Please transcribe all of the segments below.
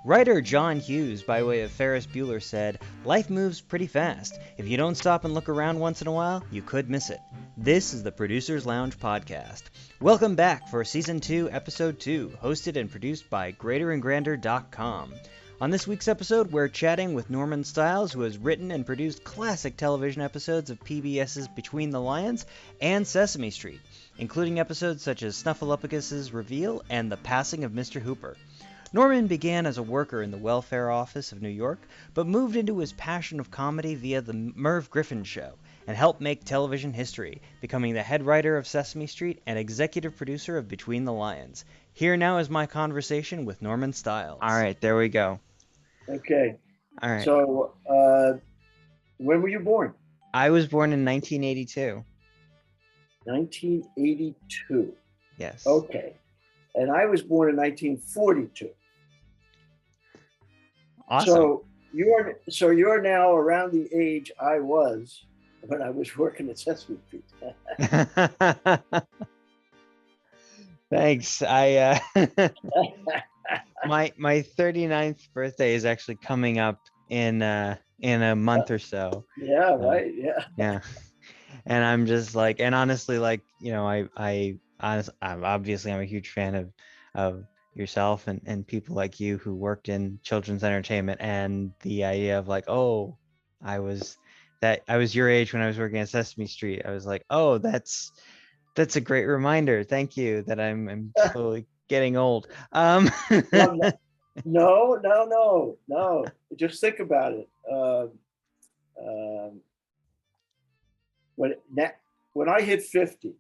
Writer John Hughes, by way of Ferris Bueller, said, "Life moves pretty fast. If you don't stop and look around once in a while, you could miss it." This is the Producers Lounge podcast. Welcome back for Season 2, Episode 2, hosted and produced by GreaterAndGrander.com. On this week's episode, we're chatting with Norman Stiles, who has written and produced classic television episodes of PBS's Between the Lions and Sesame Street, including episodes such as Snuffleupagus' Reveal and The Passing of Mr. Hooper. Norman began as a worker in the welfare office of New York, but moved into his passion of comedy via the Merv Griffin Show, and helped make television history, becoming the head writer of Sesame Street and executive producer of Between the Lions. Here now is my conversation with Norman Stiles. All right, there we go. Okay. All right. So, when were you born? I was born in 1982. 1982. Yes. Okay. And I was born in 1942. Awesome. So you're now around the age I was when I was working at Sesame Street. Thanks. I my 39th birthday is actually coming up in a month or so. Yeah, right. Yeah. Yeah. And I'm just like, and honestly, like, you know, I'm obviously I'm a huge fan of yourself and people like you who worked in children's entertainment, and the idea of like, oh, I was your age when I was working at Sesame Street. I was like, oh, that's a great reminder. Thank you that I'm slowly getting old. No. Just think about it. When I hit 50,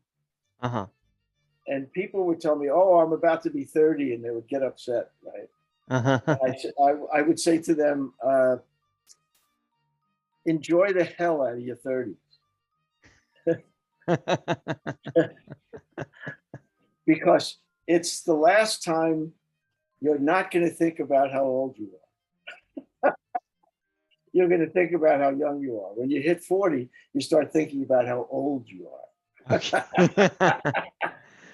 and people would tell me, "Oh, I'm about to be 30," and they would get upset, right? I would say to them, "Enjoy the hell out of your 30s," because it's the last time you're not going to think about how old you are. You're going to think about how young you are. When you hit 40, you start thinking about how old you are. Okay.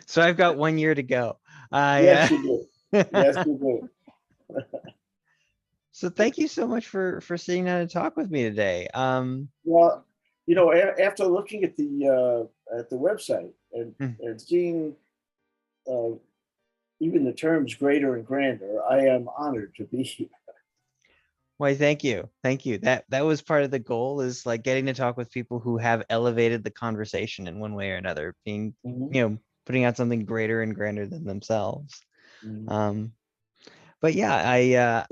So I've got 1 year to go. Yes, you do. Yes, you do. So thank you so much for sitting down to talk with me today. Well, you know, after looking at the website and seeing even the terms greater and grander, I am honored to be here. Why, thank you. That was part of the goal, is like getting to talk with people who have elevated the conversation in one way or another, being putting out something greater and grander than themselves. But yeah,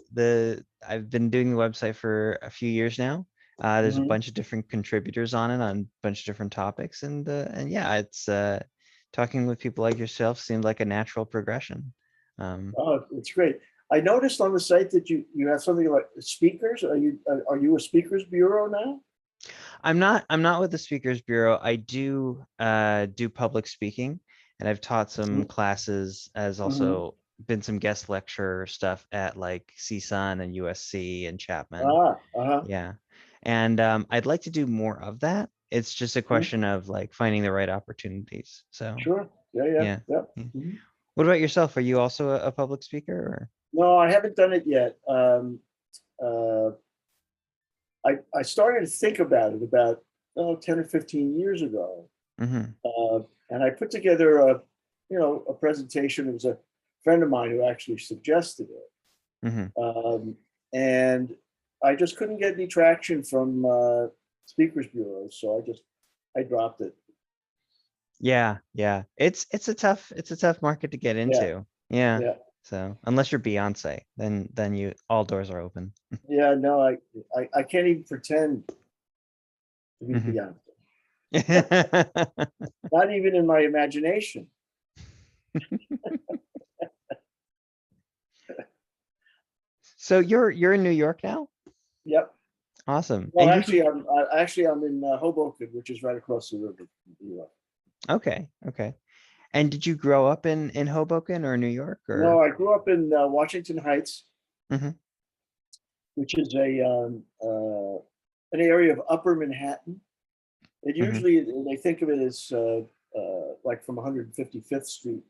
I've been doing the website for a few years now. There's a bunch of different contributors on it on a bunch of different topics, and yeah, it's talking with people like yourself seemed like a natural progression. Oh, it's great. I noticed on the site that you have something like speakers. Are you a speakers bureau now? I'm not with the Speakers Bureau. I do do public speaking, and I've taught some classes, as also been some guest lecture stuff at like CSUN and USC and Chapman. Yeah. And I'd like to do more of that. It's just a question of like finding the right opportunities. So sure. Yeah. What about yourself? Are you also a public speaker, or? No, I haven't done it yet. I started to think about it about 10 or 15 years ago. And I put together a presentation. It was a friend of mine who actually suggested it. And I just couldn't get any traction from speakers bureaus, so I dropped it. Yeah. It's a tough market to get into. Yeah. So unless you're Beyonce, then you all doors are open. Yeah, no, I can't even pretend to be Beyonce. Not even in my imagination. So you're in New York now? Yep. Awesome. Well, I'm in Hoboken, which is right across the river from New York. Okay. And did you grow up in Hoboken or New York? Or? No, I grew up in Washington Heights, which is an area of Upper Manhattan. And usually they think of it as like from 155th Street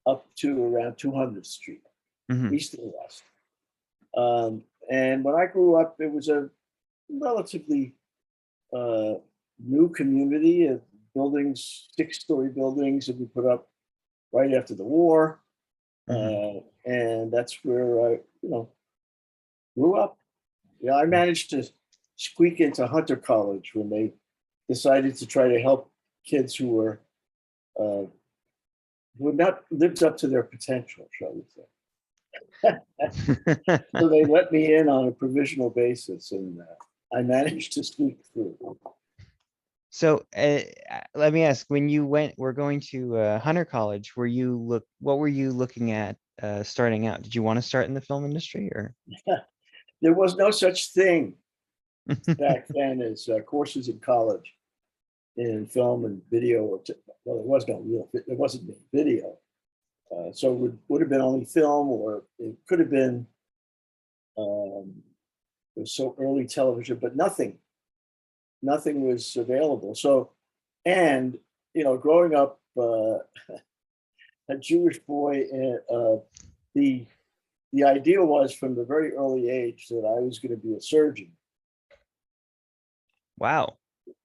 up to around 200th Street, east and west. And when I grew up, it was a relatively new community of buildings, 6-story buildings that we put up right after the war. And that's where I, grew up. Yeah, I managed to squeak into Hunter College when they decided to try to help kids who had not lived up to their potential, shall we say. So they let me in on a provisional basis, and I managed to squeak through. So let me ask: when you were going to Hunter College, what were you looking at starting out? Did you want to start in the film industry, or? There was no such thing back then as courses in college in film and video. Well, there was no real, there wasn't video. So it would have been only film, or it could have been, it was so early television, but nothing was available. So, and, growing up a Jewish boy, the idea was from the very early age that I was going to be a surgeon. Wow.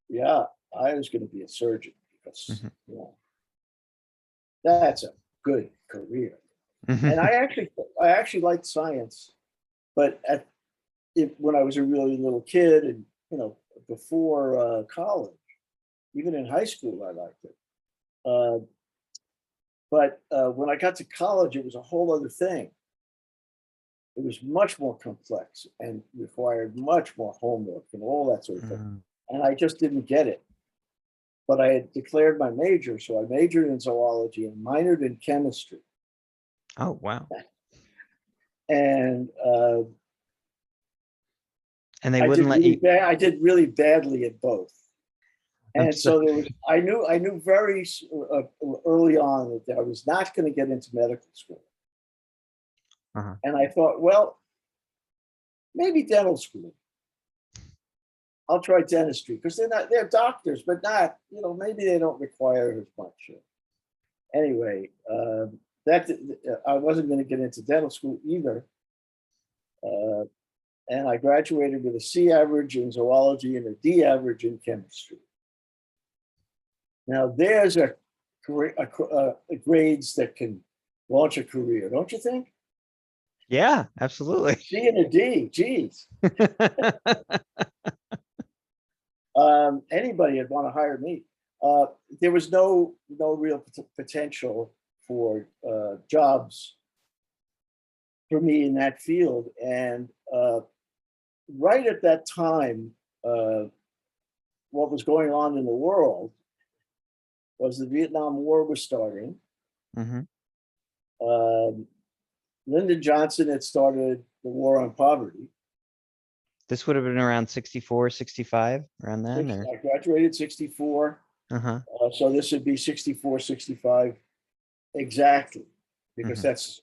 Yeah, I was going to be a surgeon because that's a good career. And I actually liked science, but when I was a really little kid, and before college, even in high school, I liked it. But when I got to college, it was a whole other thing. It was much more complex and required much more homework and all that sort of thing. And I just didn't get it. But I had declared my major, so I majored in zoology and minored in chemistry. Oh, wow. And they wouldn't let you. I did really badly at both. And so I knew very early on that I was not going to get into medical school. And I thought, well, maybe dental school. I'll try dentistry because they're doctors, but not, maybe they don't require as much. Anyway, I wasn't going to get into dental school either. And I graduated with a C average in zoology and a D average in chemistry. Now there's a grades that can launch a career, don't you think? Yeah, absolutely. C and a D, geez. Anybody would want to hire me. There was no real potential for jobs for me in that field. And right at that time, what was going on in the world was the Vietnam War was starting. Lyndon Johnson had started the war on poverty. This would have been around 64, 65, around then? I graduated 64. So this would be 64, 65 exactly, because that's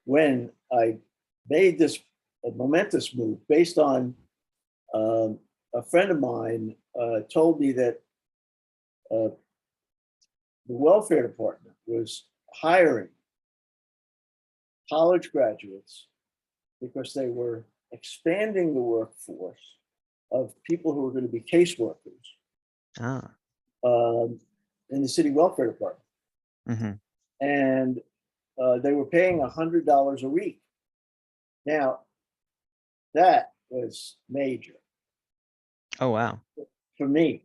when I made this momentous move based on a friend of mine told me that the welfare department was hiring college graduates because they were expanding the workforce of people who were going to be caseworkers in the city welfare department. And they were paying $100 a week. Now, that was major. Oh, wow. For me.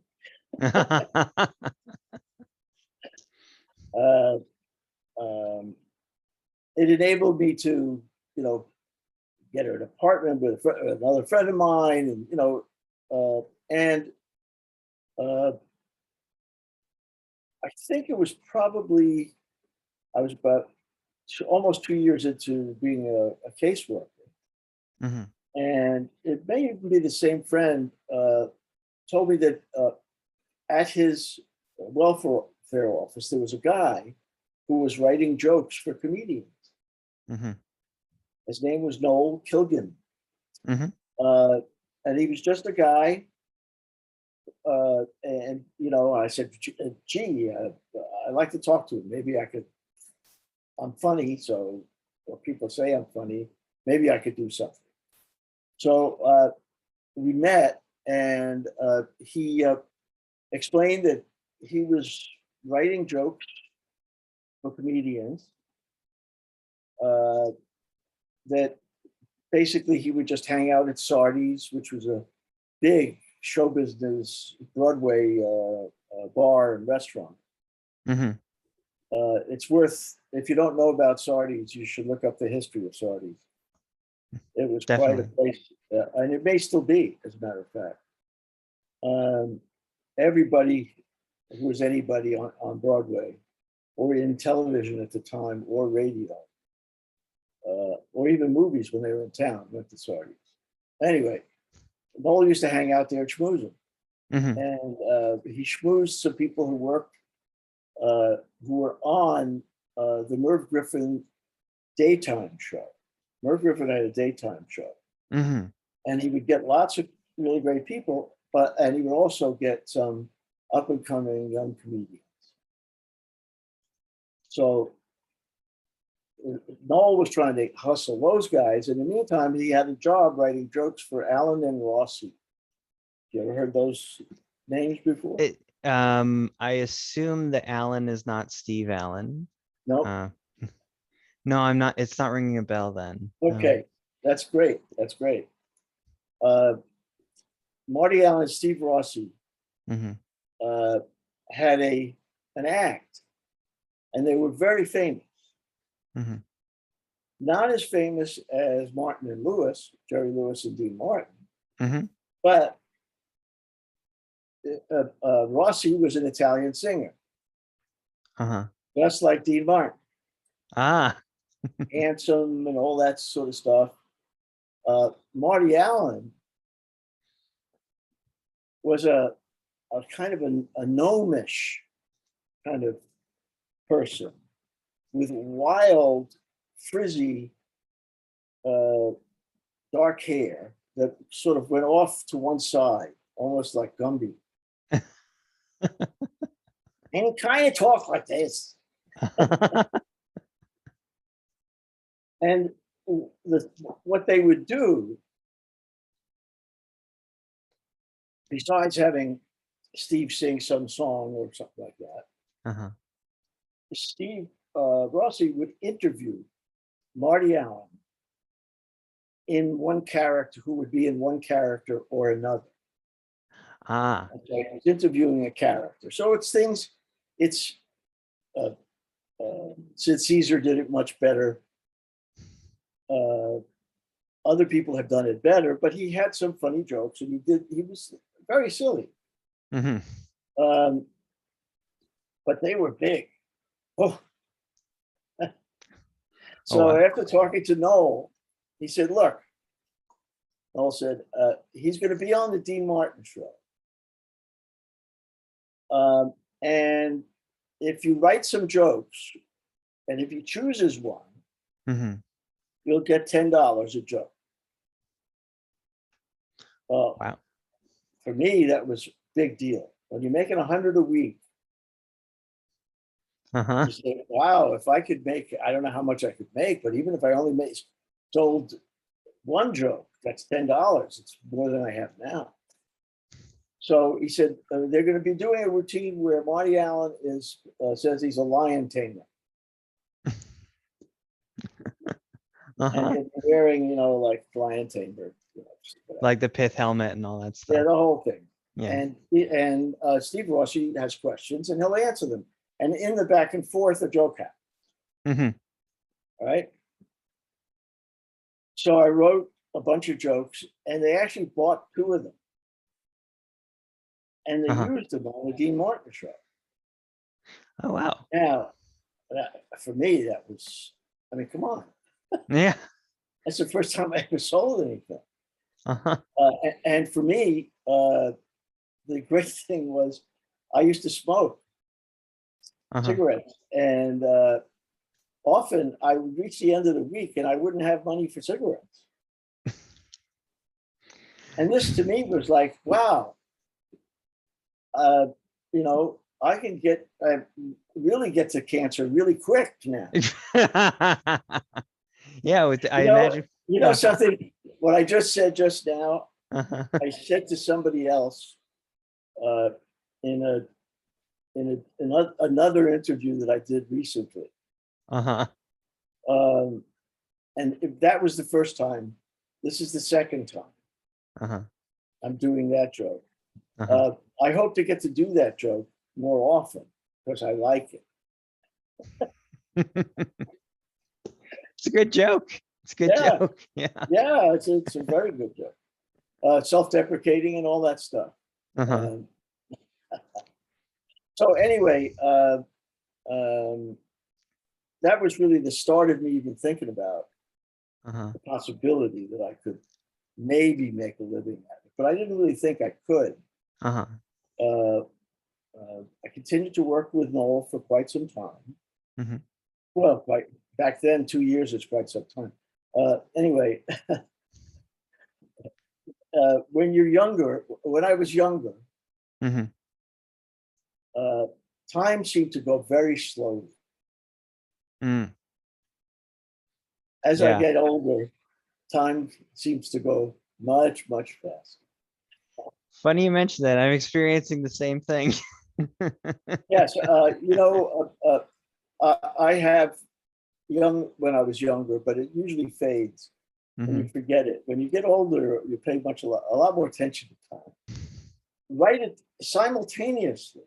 It enabled me to, get an apartment with another friend of mine, and I think it was probably, I was about almost 2 years into being a caseworker. And it may even be the same friend told me that at his welfare office, there was a guy who was writing jokes for comedians. His name was Noel Kilgan. And he was just a guy. And, I said, gee, I'd like to talk to him. Maybe I'm funny. So, people say I'm funny. Maybe I could do something. So we met, and he explained that he was writing jokes for comedians, that basically he would just hang out at Sardi's, which was a big show business Broadway bar and restaurant. Mm-hmm. It's worth, if you don't know about Sardi's, you should look up the history of Sardi's. It was Definitely. quite a place, and it may still be, as a matter of fact. Everybody who was anybody on Broadway, or in television at the time, or radio, or even movies when they were in town, went to Sardi's. Anyway, Mull used to hang out there schmoozing. Mm-hmm. And he schmoozed some people who worked, who were on the Merv Griffin daytime show. Merv Griffin had a daytime show. Mm-hmm. And he would get lots of really great people, and he would also get some up and coming young comedians. So Noel was trying to hustle those guys. In the meantime, he had a job writing jokes for Allen and Rossi. You ever heard those names before? I assume that Allen is not Steve Allen. No. No, I'm not. It's not ringing a bell then. Okay, that's great. That's great. Marty Allen and Steve Rossi had an act, and they were very famous. Mm-hmm. Not as famous as Martin and Lewis, Jerry Lewis and Dean Martin, Mm-hmm. but Rossi was an Italian singer, just like Dean Martin. Handsome and all that sort of stuff. Marty Allen was a kind of a gnomish kind of person with wild, frizzy, dark hair that sort of went off to one side, almost like Gumby. And he kind of talked like this. And what they would do, besides having Steve sing some song or something like that, Steve Rossi would interview Marty Allen in one character, who would be in one character or another. Okay, he's interviewing a character. So it's things, it's Sid Caesar did it much better. Other people have done it better, but he had some funny jokes, and he was very silly. Mm-hmm. But they were big. Oh. So after talking to Noel, he said, look, Noel said, he's going to be on the Dean Martin show. And if you write some jokes, and if he chooses one, you'll get $10 a joke. Wow. For me, that was a big deal. When you're making $100 a week, you say, wow, if I could make, I don't know how much I could make, but even if I only sold one joke, that's $10. It's more than I have now. So he said, they're going to be doing a routine where Marty Allen says he's a lion tamer. And he'll be wearing, like lion tamer. Like the pith helmet and all that stuff. Yeah, the whole thing. Yeah. And Steve Rossi has questions, and he'll answer them. And in the back and forth, a joke happens. All right. So I wrote a bunch of jokes, and they actually bought 2 of them. And they used them on the Dean Martin show. Oh, wow. Now, for me, that was, I mean, come on. Yeah. That's the first time I ever sold anything. And for me, the great thing was I used to smoke cigarettes. And often I would reach the end of the week and I wouldn't have money for cigarettes. And this to me was like, wow, I can really get to cancer really quick now. Yeah, I imagine. Something, what I just said just now, I said to somebody else in another interview that I did recently. And if that was the first time, this is the second time I'm doing that joke. I hope to get to do that joke more often because I like it. It's a good joke. It's a good joke. Yeah. Yeah, it's a very good joke. Self-deprecating and all that stuff. So anyway, that was really the start of me even thinking about the possibility that I could maybe make a living at it, but I didn't really think I could. I continued to work with Noel for quite some time. Well, back then, 2 years is quite some time. Anyway, when you're younger, when I was younger, time seemed to go very slowly. As I get older, time seems to go much, much faster. Funny you mentioned that. I'm experiencing the same thing. Yes, I have young when I was younger, but it usually fades and you forget it. When you get older, you pay a lot more attention to time. Right simultaneously,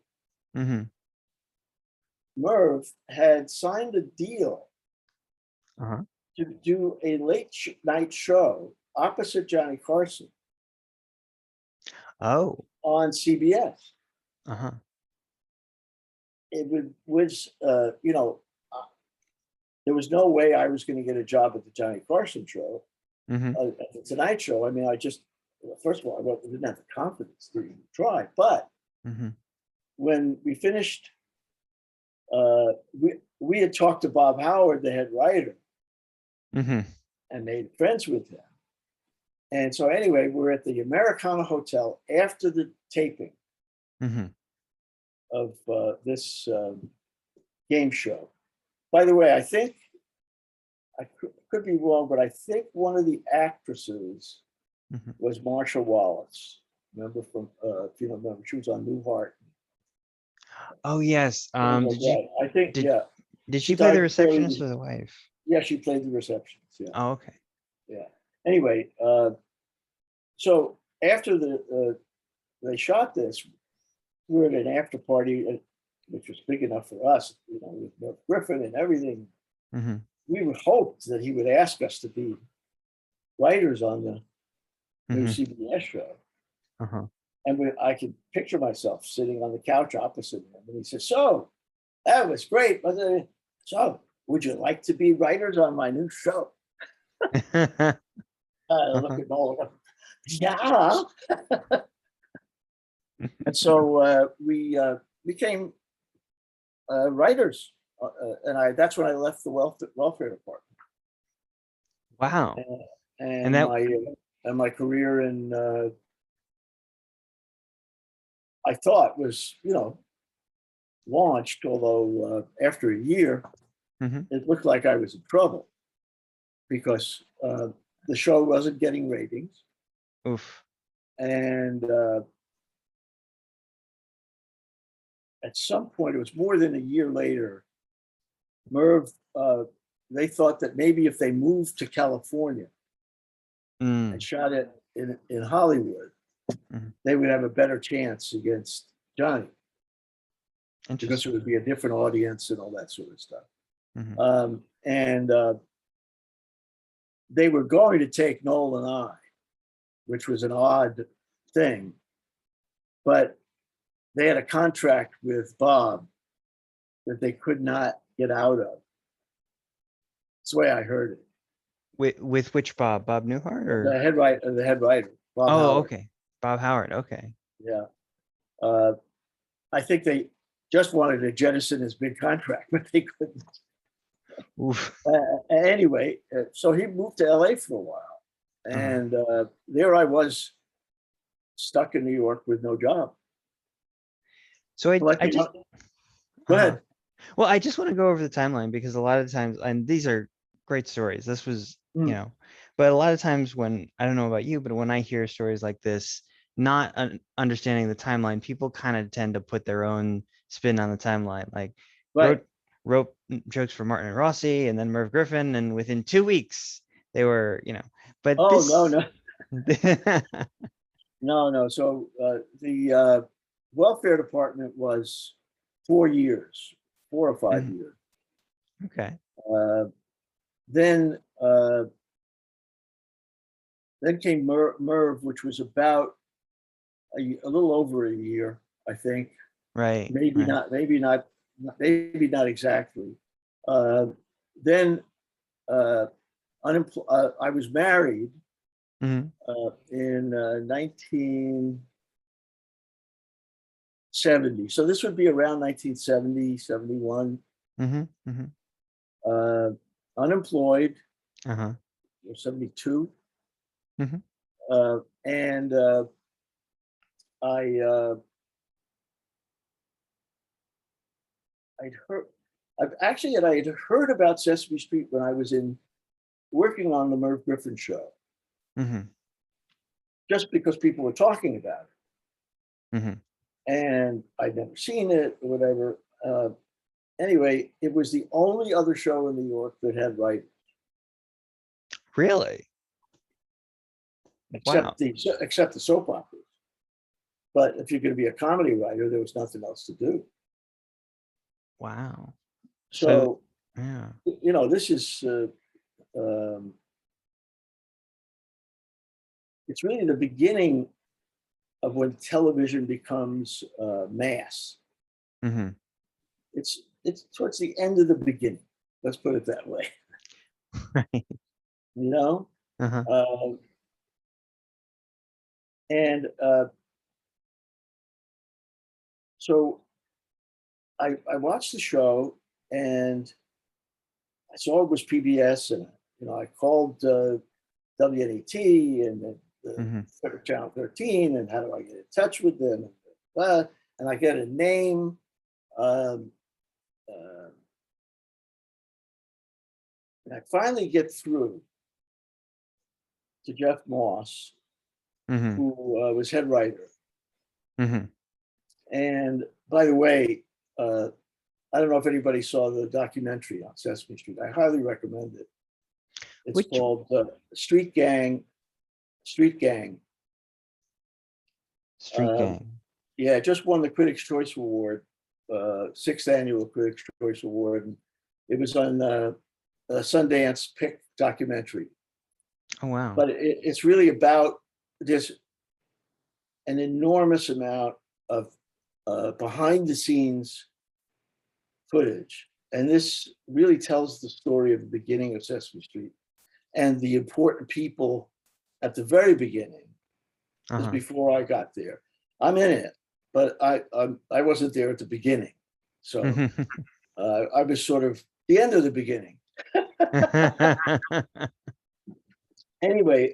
Merv had signed a deal to do a late night show opposite Johnny Carson. Oh. On CBS. It was there was no way I was going to get a job at the Johnny Carson show, at the Tonight Show. I mean, first of all, I didn't have the confidence to even try. But when we finished, we had talked to Bob Howard, the head writer, and made friends with him. And so anyway, we're at the Americana Hotel after the taping of this game show. By the way, I think, I could be wrong, but I think one of the actresses was Marsha Wallace. Remember from, if you don't remember, she was on Newhart. Oh, yes. Did she play the receptionist or the wife? Yeah, she played the receptionist. Yeah. Oh, okay. Yeah. Anyway, so after they shot this, we were at an after party, which was big enough for us, with Merv Griffin and everything. We would hope that he would ask us to be writers on the new CBS show. And I could picture myself sitting on the couch opposite him. And he said, "So, that was great. So, would you like to be writers on my new show?" Look at Noel. Yeah. And so we became writers. That's when I left the welfare department. Wow. And my career in I thought was, launched, although after a year, it looked like I was in trouble because the show wasn't getting ratings. Oof. And at some point, it was more than a year later, Merv, they thought that maybe if they moved to California and shot it in Hollywood, they would have a better chance against Johnny. Because it would be a different audience and all that sort of stuff. And they were going to take Noel and I, which was an odd thing. But they had a contract with Bob that they could not get out of. That's the way I heard it. With which Bob? Bob Newhart or the head writer? Bob Howard. Okay. Bob Howard. Okay. Yeah. I think they just wanted to jettison his big contract, but they couldn't. Anyway, so he moved to LA for a while. And there I was stuck in New York with no job. So I just go ahead. Well, I just want to go over the timeline because a lot of times, and these are great stories. This was, but a lot of times when, I don't know about you, but when I hear stories like this, not understanding the timeline, people kind of tend to put their own spin on the timeline. Like Right. wrote jokes for Martin and Rossi and then Merv Griffin, and within 2 weeks they were, but Oh, this. No. So the welfare department was 4 years, 4 or 5 years. Okay. Then came Merv, which was about a little over a year, I think. Right. Maybe not exactly. Then I was married in 1970. So this would be around 1970, 71. Unemployed, 72. And I had heard about Sesame Street when I was working on the Merv Griffin show, just because people were talking about it, and I'd never seen it or whatever. Anyway, it was the only other show in New York that had writers. Really? Except the soap operas. But if you're going to be a comedy writer, there was nothing else to do. Wow. So yeah, this is it's really the beginning of when television becomes mass. It's towards the end of the beginning. Let's put it that way. Right. And so I watched the show, and I saw it was PBS, and I called WNET and Channel 13, and how do I get in touch with them? And I get a name. And I finally get through to Jeff Moss, who was head writer. And by the way, I don't know if anybody saw the documentary on Sesame Street. I highly recommend it. It's called Street Gang. Yeah, just won the Critics' Choice Award, 6th annual Critics' Choice Award. And it was on the Sundance Pick documentary. Oh, wow. But it's really about this, an enormous amount of behind the scenes footage. And this really tells the story of the beginning of Sesame Street and the important people at the very beginning. This before I got there. I'm in it, but I wasn't there at the beginning. So I was sort of the end of the beginning. Anyway,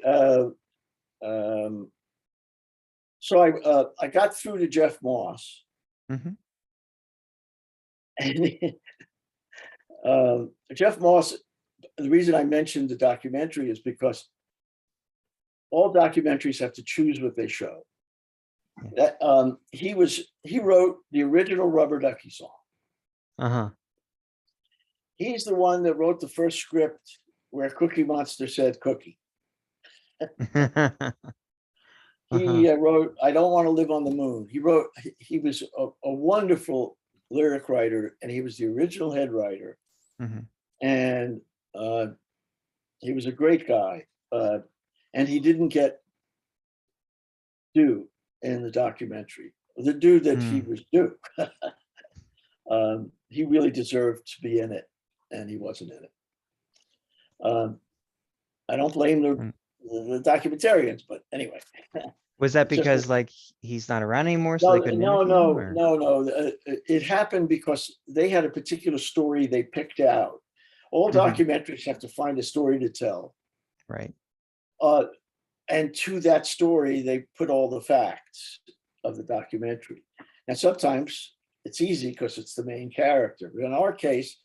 so I got through to Jeff Moss, and Jeff Moss. The reason I mentioned the documentary is because all documentaries have to choose what they show. That he wrote the original Rubber Ducky song. He's the one that wrote the first script where Cookie Monster said cookie. He wrote I Don't Want to Live on the Moon. He was a wonderful lyric writer, and he was the original head writer. And he was a great guy. And he didn't get due in the documentary, the due that he was due. He really deserved to be in it, and he wasn't in it. I don't blame the documentarians, but anyway. Was that because he's not around anymore, so no, they couldn't no. It happened because they had a particular story they picked out. All documentaries have to find a story to tell. Right. And to that story, they put all the facts of the documentary. And sometimes it's easy because it's the main character. But in our case,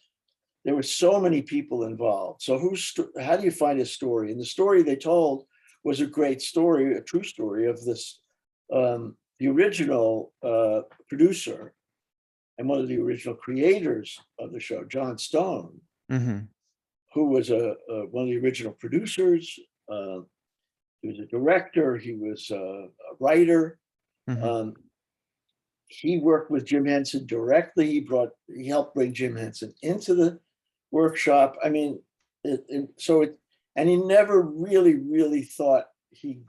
there were so many people involved. So how do you find a story? And the story they told was a great story, a true story of this, the original producer and one of the original creators of the show, John Stone, who was one of the original producers. He was a director. He was a writer. He worked with Jim Henson directly. He helped bring Jim Henson into the workshop. I mean, and he never really thought he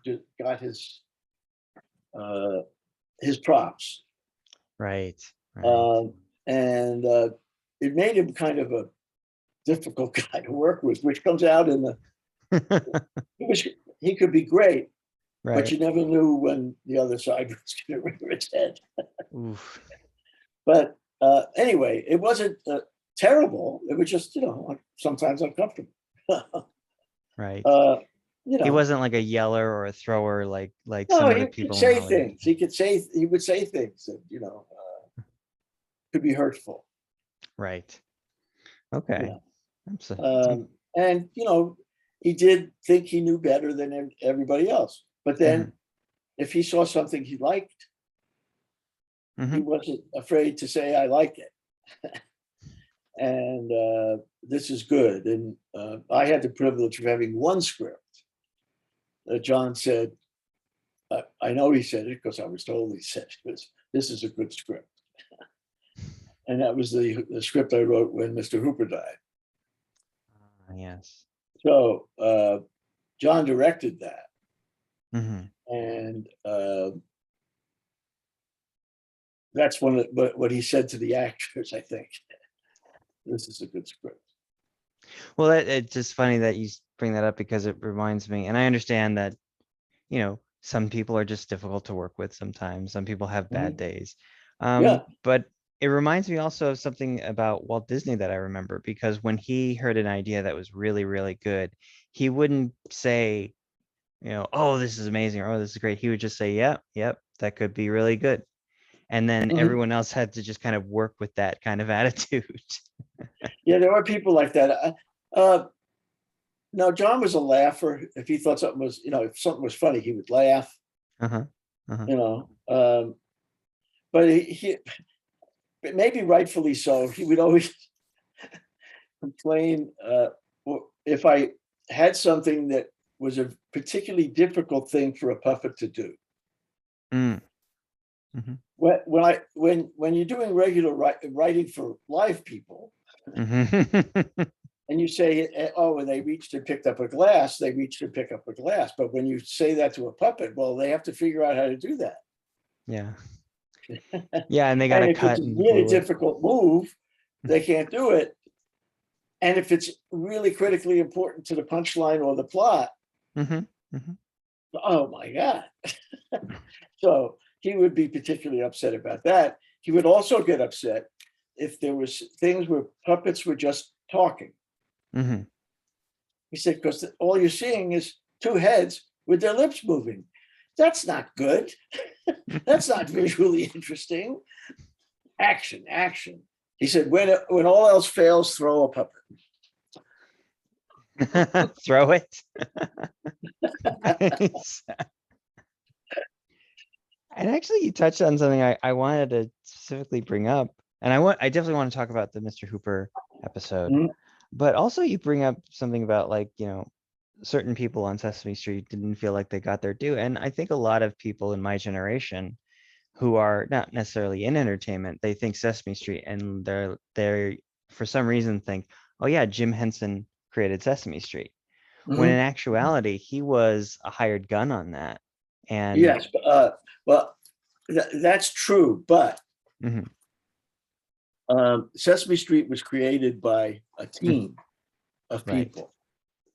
got his props. Right. And it made him kind of a difficult guy to work with, which comes out in the. He could be great, right, but you never knew when the other side was going to rear its head. But anyway, it wasn't terrible. It was just, sometimes uncomfortable. Right. He wasn't like a yeller or a thrower like some of the people. He could say things. He would say things that could be hurtful. Right. Okay. And he did think he knew better than everybody else. But then if he saw something he liked, he wasn't afraid to say, I like it. And this is good. And I had the privilege of having one script. John said, I know he said it because I was told he said it, this is a good script. And that was the script I wrote when Mr. Hooper died. Yes. So John directed that. And that's what he said to the actors, I think. This is a good script. Well, it's just funny that you bring that up because it reminds me, and I understand that, some people are just difficult to work with sometimes. Some people have bad days. But it reminds me also of something about Walt Disney that I remember, because when he heard an idea that was really, really good, he wouldn't say, oh, this is amazing, or oh, this is great. He would just say, yep, that could be really good. And then everyone else had to just kind of work with that kind of attitude. Yeah, there were people like that. No, John was a laugher. If he thought something was, if something was funny, he would laugh. But he maybe rightfully so, he would always complain if I had something that was a particularly difficult thing for a puppet to do. When you're doing regular writing for live people, and you say, oh, when they reached and picked up a glass, they reached and pick up a glass. But when you say that to a puppet, well, they have to figure out how to do that. Yeah. Yeah, and they got to cut. If it's a really difficult move, they can't do it. And if it's really critically important to the punchline or the plot, oh my God. So he would be particularly upset about that. He would also get upset if there was things where puppets were just talking. He said, because all you're seeing is two heads with their lips moving. That's not good. That's not visually interesting. Action. He said, when all else fails, throw a puppet. Throw it. And actually, you touched on something I wanted to specifically bring up, and I definitely want to talk about the Mr. Hooper episode, but also you bring up something about certain people on Sesame Street didn't feel like they got their due, and I think a lot of people in my generation who are not necessarily in entertainment, they think Sesame Street, and they're for some reason think, oh yeah, Jim Henson created Sesame Street, when in actuality he was a hired gun on that. And yes, well, that's true, but Sesame Street was created by a team of people,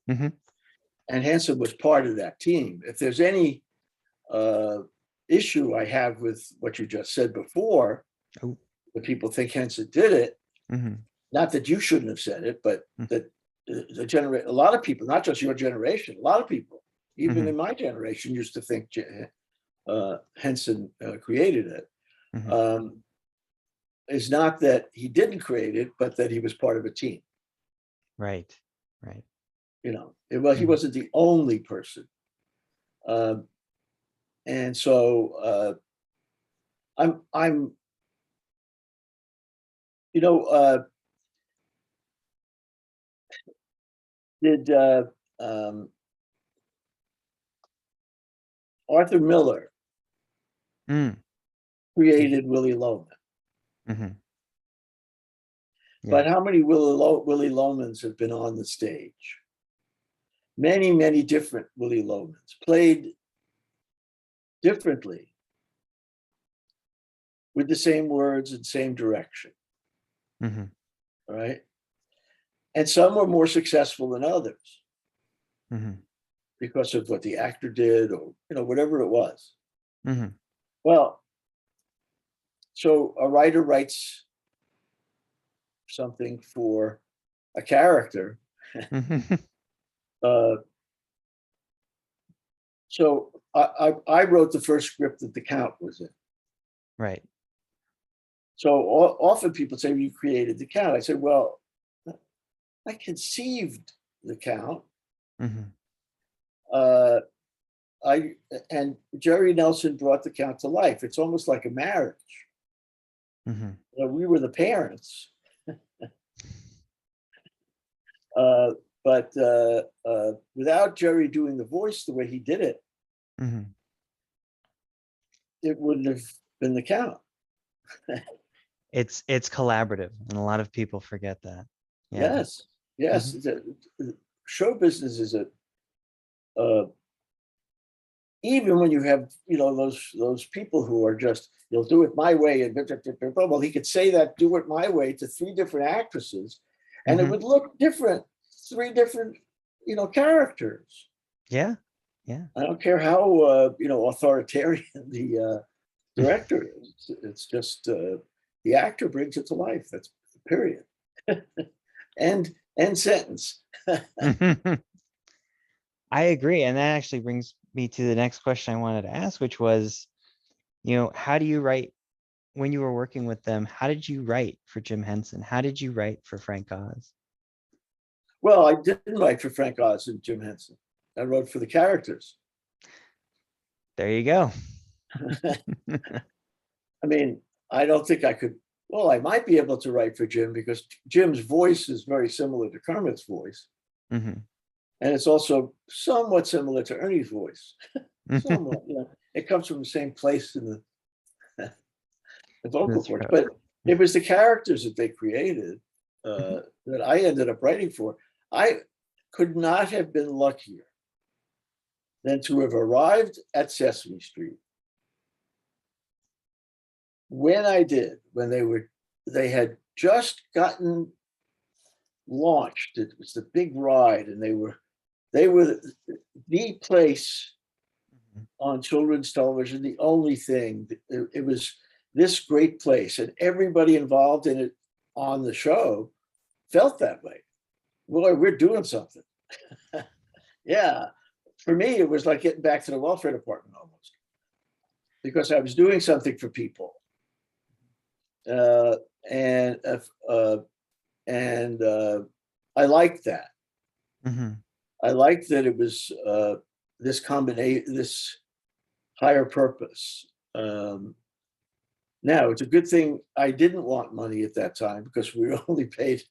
and Henson was part of that team. If there's any issue I have with what you just said before, that people think Henson did it, not that you shouldn't have said it, but that a lot of people, not just your generation, a lot of people, even in my generation, used to think Henson created it. Is not that he didn't create it, but that he was part of a team. Right. Right. He wasn't the only person. And so I'm did Arthur Miller created Willy Loman. Mm-hmm. Yeah. But how many Willy Lomans have been on the stage? Many, many different Willy Lomans, played differently, with the same words and same direction. Mm-hmm. Right? And some were more successful than others, mm-hmm. because of what the actor did, or whatever it was. Mm-hmm. Well, so a writer writes something for a character. So I wrote the first script that the Count was in. Right. So often people say, well, you created the Count. I said, well, I conceived the Count. Mm-hmm. And Jerry Nelson brought the Count to life. It's almost like a marriage. Mm-hmm. We were the parents. But without Jerry doing the voice the way he did it, mm-hmm. it wouldn't have been the Count. It's collaborative, and a lot of people forget that. Yeah. Yes. Mm-hmm. Show business is even when you have those people who are just, you'll do it my way, and well, he could say that, do it my way, to 3 different actresses, and mm-hmm. It would look different, 3 different characters. Yeah. I don't care how authoritarian the director is. It's just the actor brings it to life. That's period. End sentence. I agree, and that actually brings me to the next question I wanted to ask, which was, how do you write when you were working with them? How did you write for Jim Henson? How did you write for Frank Oz? Well, I didn't write for Frank Oz and Jim Henson. I wrote for the characters. There you go. I mean, I don't think I could. Well, I might be able to write for Jim, because Jim's voice is very similar to Kermit's voice. Mm-hmm. And it's also somewhat similar to Ernie's voice. Somewhat, it comes from the same place in the vocal cords. But it was the characters that they created that I ended up writing for. I could not have been luckier than to have arrived at Sesame Street when I did, when they had just gotten launched. It was the big ride, and they were the place on children's television, the only thing. It was this great place, and everybody involved in it on the show felt that way. Boy, we're doing something. Yeah. For me, it was like getting back to the welfare department almost, because I was doing something for people. And I liked that. Mm-hmm. I liked that it was this combination, this higher purpose. Now, it's a good thing I didn't want money at that time, because we were only paid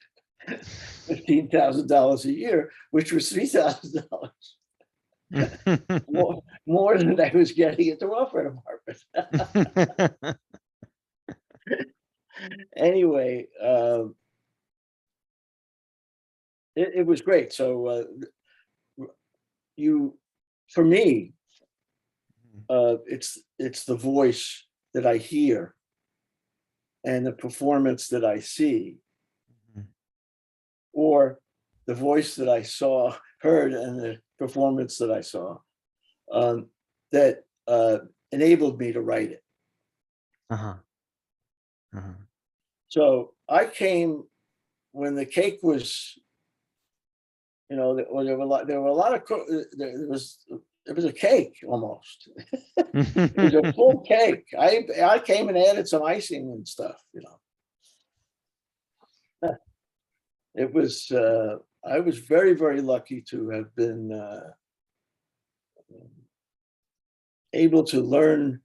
$15,000 a year, which was $3,000 more than I was getting at the welfare department. Anyway, it was great. So for me, it's the voice that I hear and the performance that I see, or the voice that I heard, and the performance that I saw, that enabled me to write it. Uh-huh. Uh-huh. So I came when the cake was, there were a lot of, there was a cake almost. It was a full cake. I came and added some icing and stuff, It was I was very, very lucky to have been able to learn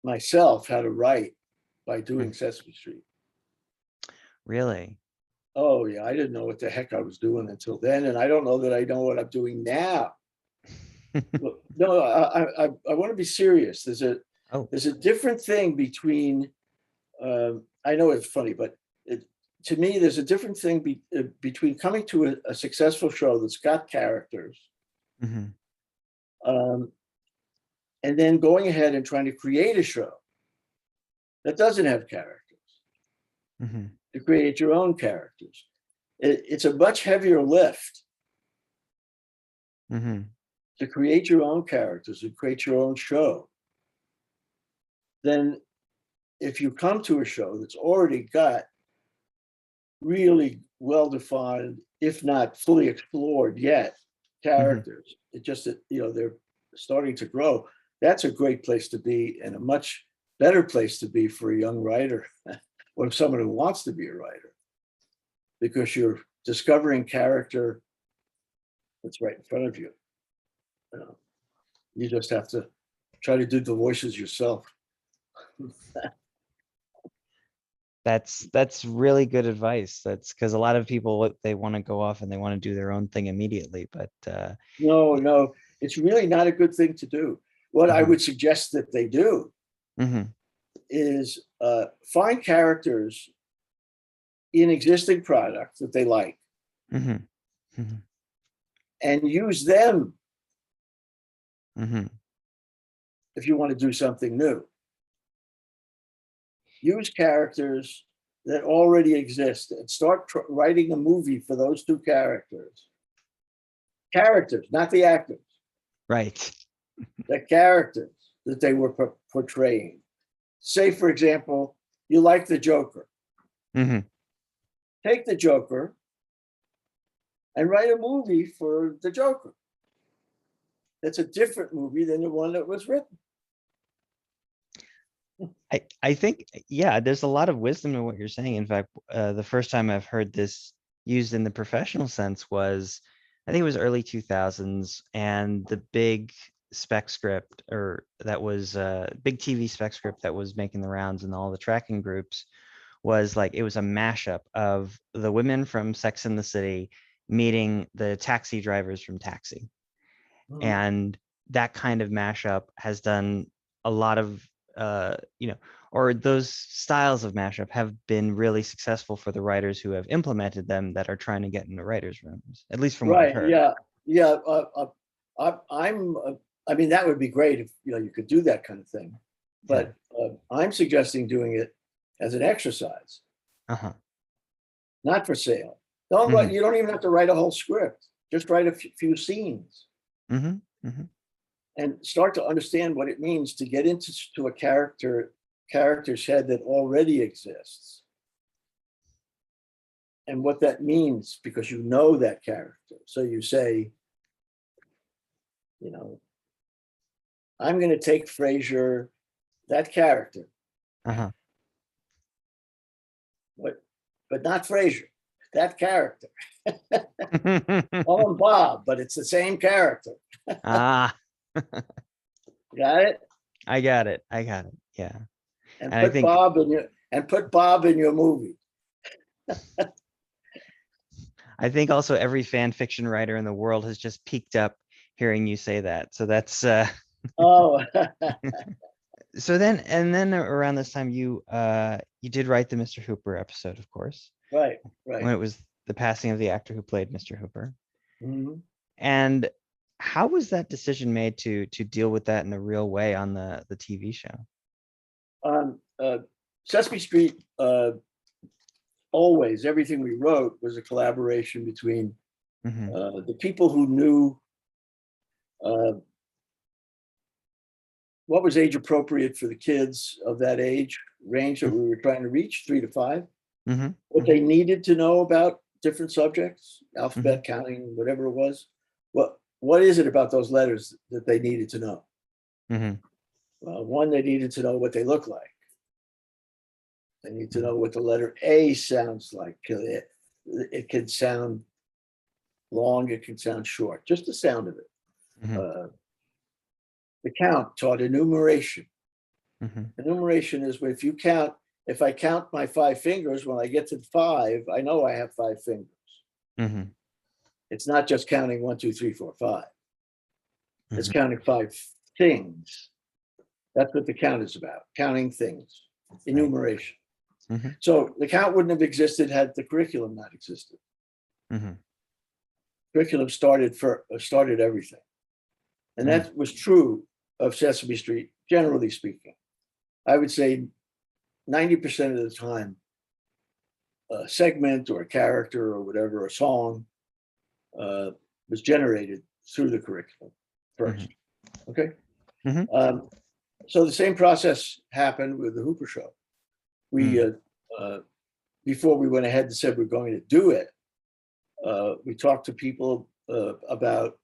myself how to write by doing Sesame Street. Really? Oh yeah, I didn't know what the heck I was doing until then, and I don't know that I know what I'm doing now. No, I want to be serious. There's a different thing between. I know it's funny, but to me, there's a different thing between coming to a successful show that's got characters, and then going ahead and trying to create a show that doesn't have characters. To create your own characters, it's a much heavier lift. To create your own characters and create your own show, then if you come to a show that's already got really well-defined, if not fully explored yet, characters, it just that they're starting to grow. That's a great place to be, and a much better place to be for a young writer or someone who wants to be a writer, because you're discovering character that's right in front of you. You just have to try to do the voices yourself. That's really good advice. That's because a lot of people, they want to go off and they want to do their own thing immediately, but no, it's really not a good thing to do. What I would suggest that they do is find characters in existing products that they like, and use them if you want to do something new. Use characters that already exist and start writing a movie for those two characters. Characters, not the actors. Right. The characters that they were portraying. Say, for example, you like the Joker. Take the Joker and write a movie for the Joker. That's a different movie than the one that was written. I think, yeah, there's a lot of wisdom in what you're saying. In fact, the first time I've heard this used in the professional sense was, I think it was early 2000s, and the big spec script, or that was big TV spec script that was making the rounds in all the tracking groups, was like, it was a mashup of the women from Sex and the City meeting the taxi drivers from Taxi. And that kind of mashup has done a lot of or those styles of mashup have been really successful for the writers who have implemented them, that are trying to get into writers' rooms, at least from what I've heard. Yeah. I mean, that would be great if you could do that kind of thing, but I'm suggesting doing it as an exercise, not for sale. Don't write. You don't even have to write a whole script. Just write a few scenes. And start to understand what it means to get into a character's head that already exists, and what that means, because you know that character. So you say, I'm going to take Frasier, that character, but not Frasier, that character. Call him Bob, but it's the same character. Got it? I got it. Yeah. And put Bob in your movie. I think also every fan fiction writer in the world has just peaked up hearing you say that. So that's Oh. So then around this time you did write the Mr. Hooper episode, of course. Right. When it was the passing of the actor who played Mr. Hooper. And how was that decision made to deal with that in a real way on the TV show? Sesame Street, always, everything we wrote was a collaboration between the people who knew what was age appropriate for the kids of that age range that we were trying to reach, 3 to 5, what they needed to know about different subjects, alphabet, counting, whatever it was. What is it about those letters that they needed to know? One, they needed to know what they look like. I need to know what the letter A sounds like. It can sound long, it can sound short, just the sound of it. The count taught enumeration. Enumeration is if I count my 5 fingers, when I get to 5, I know I have 5 fingers. It's not just counting 1, 2, 3, 4, 5. It's counting 5 things. That's what the count is about, counting things, enumeration. So the count wouldn't have existed had the curriculum not existed. Curriculum started everything. And that was true of Sesame Street, generally speaking. I would say 90% of the time, a segment or a character or whatever, a song, was generated through the curriculum first. Okay. So the same process happened with the Hooper Show. We before we went ahead and said we're going to do it, we talked to people about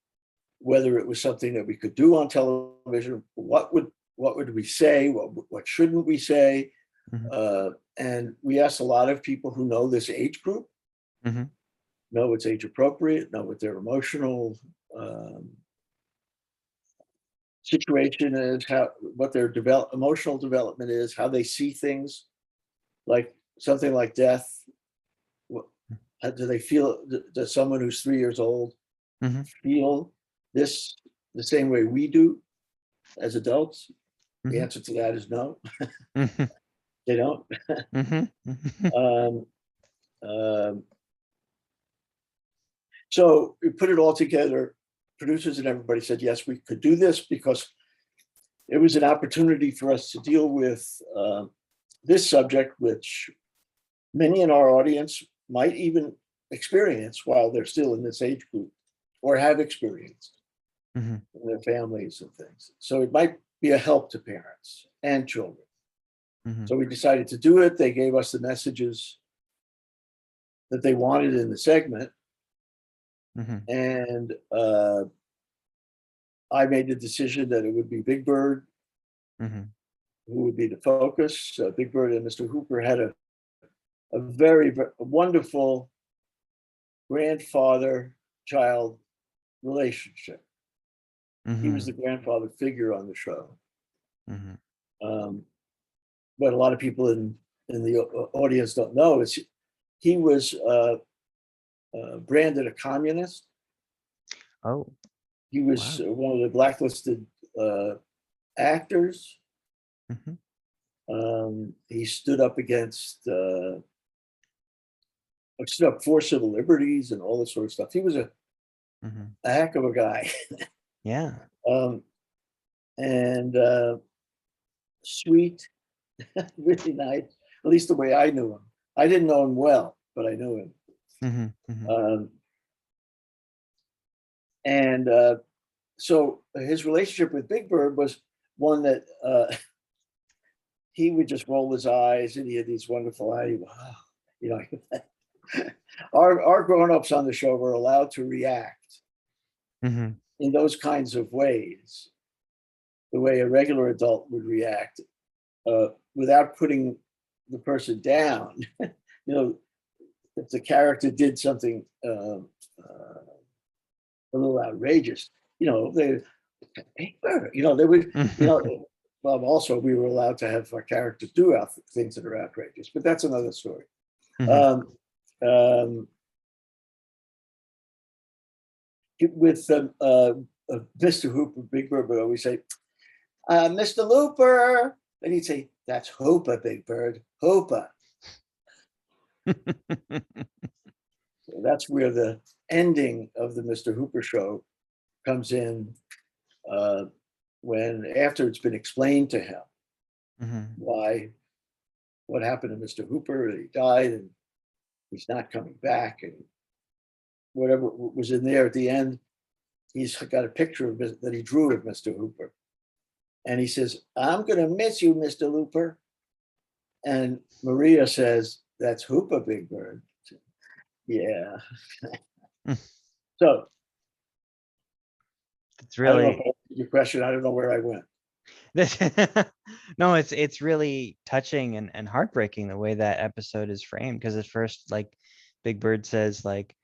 whether it was something that we could do on television. What would we say? What shouldn't we say? And we asked a lot of people who know this age group, know what's age appropriate, know what their emotional situation is, what their emotional development is, how they see things, like something like death. Do they feel? Does someone who's 3 years old feel this the same way we do as adults? The answer to that is no. They don't. So we put it all together. Producers and everybody said, yes, we could do this, because it was an opportunity for us to deal with this subject, which many in our audience might even experience while they're still in this age group, or have experienced in their families and things. So it might be a help to parents and children. So we decided to do it. They gave us the messages that they wanted in the segment. And I made the decision that it would be Big Bird who would be the focus. Big Bird and Mr. Hooper had a very wonderful grandfather-child relationship. He was the grandfather figure on the show. What a lot of people in the audience don't know is he was branded a communist. Oh. He was one of the blacklisted actors. He stood up for civil liberties and all this sort of stuff. He was a heck of a guy. Yeah. And sweet, really nice, at least the way I knew him. I didn't know him well, but I knew him. So his relationship with Big Bird was one that he would just roll his eyes, and he had these wonderful eyes. You know, our grown-ups on the show were allowed to react in those kinds of ways, the way a regular adult would react, without putting the person down. You know, if the character did something a little outrageous, you know, they would, you know. Well, also we were allowed to have our characters do things that are outrageous, but that's another story. With Mr. Hooper, Big Bird would always say, "Mr. Looper," and he'd say, "That's Hooper, Big Bird, Hooper." So that's where the ending of the Mr. Hooper show comes in, when after it's been explained to him what happened to Mr. Hooper, he died and he's not coming back, and whatever was in there at the end, he's got a picture of that he drew of Mr. Hooper. And he says, "I'm going to miss you, Mr. Looper." And Maria says, "That's Hooper, Big Bird." Yeah. So it's really your question. I don't know where I went. No, it's really touching and heartbreaking the way that episode is framed, because at first, like, Big Bird says, like,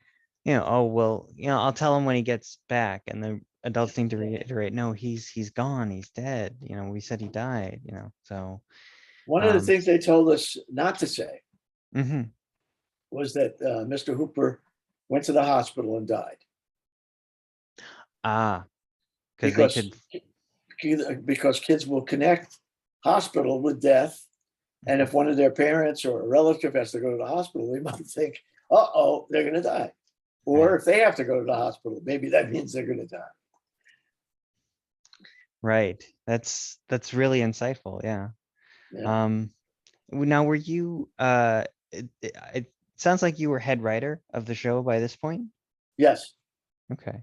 oh well, I'll tell him when he gets back, and the adults seem to reiterate, no, he's gone, he's dead. We said he died. So One of the things they told us not to say was that Mr. Hooper went to the hospital and died. Because kids will connect hospital with death, and if one of their parents or a relative has to go to the hospital, they might think, uh-oh, they're going to die. Or if they have to go to the hospital, maybe that means they're going to die. Right. That's really insightful. Yeah. Now, were you it sounds like you were head writer of the show by this point? Yes. Okay.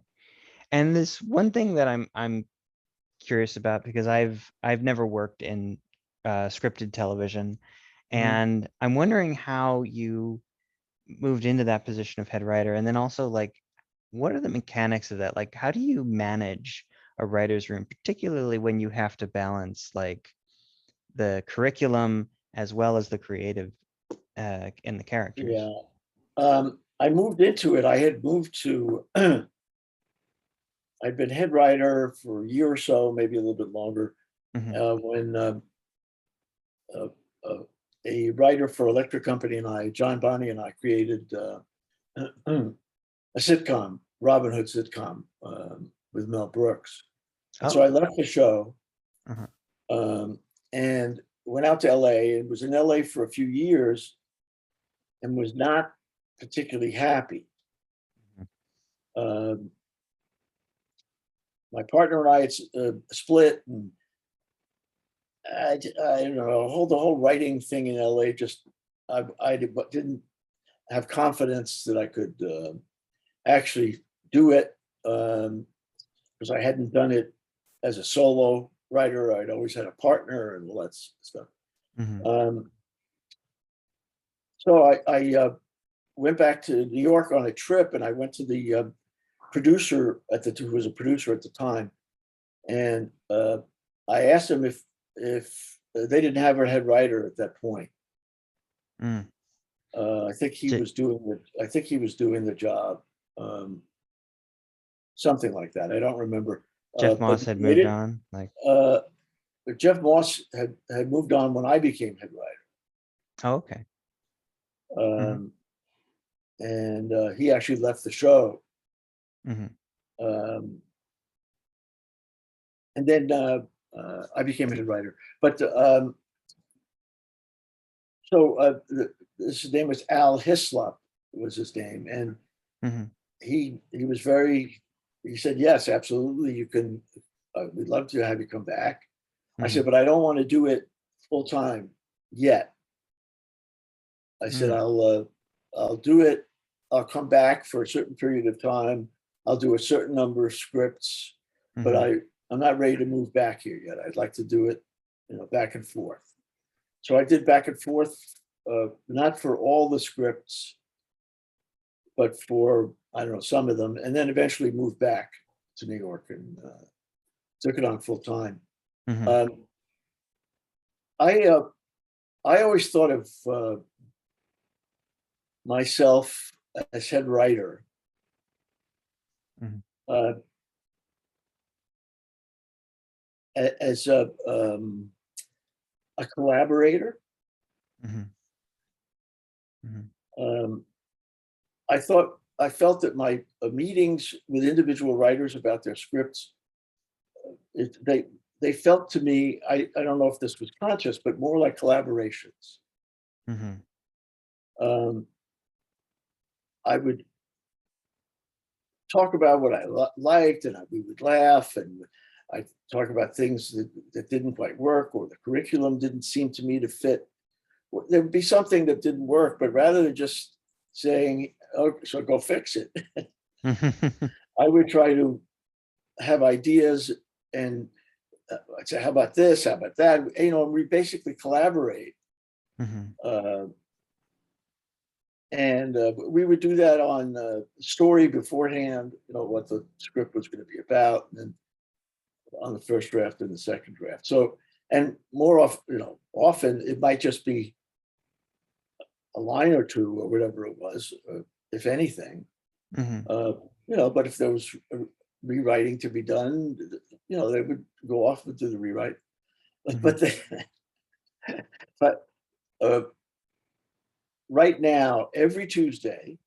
And this one thing that I'm curious about, because I've never worked in scripted television, and I'm wondering how you moved into that position of head writer, and then also, like, what are the mechanics of that? Like, how do you manage a writer's room, particularly when you have to balance, like, the curriculum as well as the creative in the characters? Yeah. I moved into it. I had moved to I'd been head writer for a year or so, maybe a little bit longer, when a writer for Electric Company and I, John Downey, and I created a sitcom, Robin Hood sitcom, with Mel Brooks. And so I left the show and went out to LA, and was in LA for a few years and was not particularly happy. My partner and I had split, and I don't know, the whole writing thing in LA, just I didn't have confidence that I could actually do it, because I hadn't done it as a solo writer. I'd always had a partner and all that stuff. So I went back to New York on a trip, and I went to the producer who was a producer at the time, and I asked him if they didn't have a head writer at that point. I think he was doing the job, something like that. I don't remember. Jeff Moss had moved on. Jeff Moss had moved on when I became head writer. Oh, okay. And he actually left the show. And then I became a head writer. But his name was Al Hislop, was his name, and he said, yes, absolutely, you can. We'd love to have you come back. I said, but I don't want to do it full time yet. I said, I'll do it. I'll come back for a certain period of time. I'll do a certain number of scripts, but I'm not ready to move back here yet. I'd like to do it, back and forth. So I did back and forth, not for all the scripts, but for, I don't know, some of them, and then eventually moved back to New York and took it on full time. I always thought of myself as head writer as a collaborator. I felt that my meetings with individual writers about their scripts, they felt to me, I don't know if this was conscious, but more like collaborations. I would talk about what I liked, and we would laugh, and I'd talk about things that didn't quite work, or the curriculum didn't seem to me to fit. There would be something that didn't work, but rather than just saying, oh, so go fix it, I would try to have ideas and I'd say, how about this? How about that? We basically collaborate. And we would do that on story beforehand, what the script was going to be about. And on the first draft and the second draft. So, and more often it might just be a line or two or whatever it was, if anything. But if there was rewriting to be done, they would go off and do the rewrite. But right now, every Tuesday,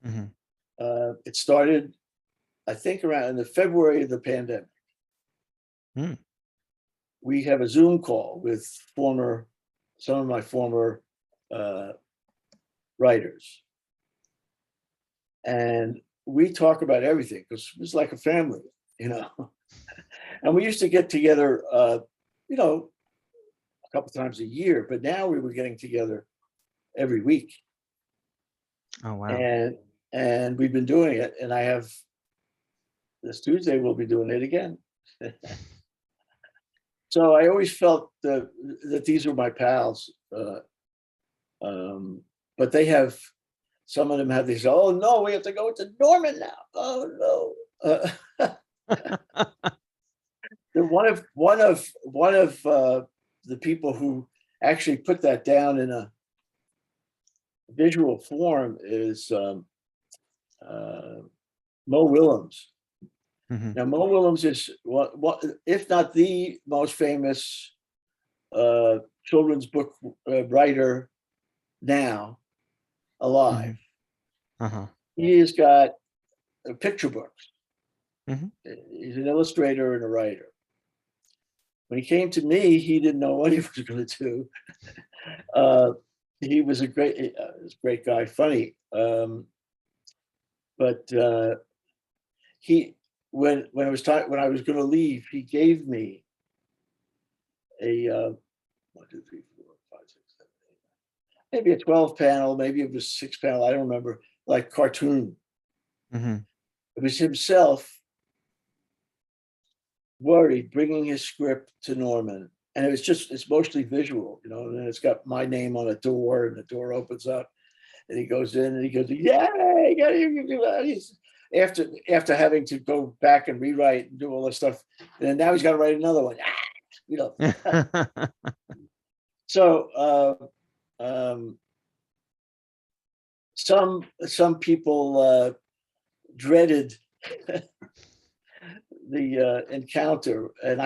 it started, I think, around in the February of the pandemic. We have a Zoom call with some of my former writers, and we talk about everything because it's like a family, And we used to get together, a couple times a year, but now we were getting together every week. Oh wow! And we've been doing it, and I have this Tuesday we'll be doing it again. So I always felt that these were my pals, but some of them have these. Oh no, we have to go to Norman now. Oh no. One of the people who actually put that down in a visual form is Mo Willems. Now, Mo Willems is what, if not the most famous children's book writer now alive. He has got picture books. He's an illustrator and a writer. When he came to me, he didn't know what he was going to do. He was a great guy, funny. But when I was going to leave, he gave me a 1, 2, 3, 4, 5, 6, 7, 8, maybe a 12 panel, maybe it was 6 panel, I don't remember, like cartoon. It was himself worried bringing his script to Norman, and it's mostly visual, and it's got my name on a door, and the door opens up, and he goes in and he goes, "Yay!" After having to go back and rewrite and do all this stuff, and now he's got to write another one. So some people dreaded the encounter, and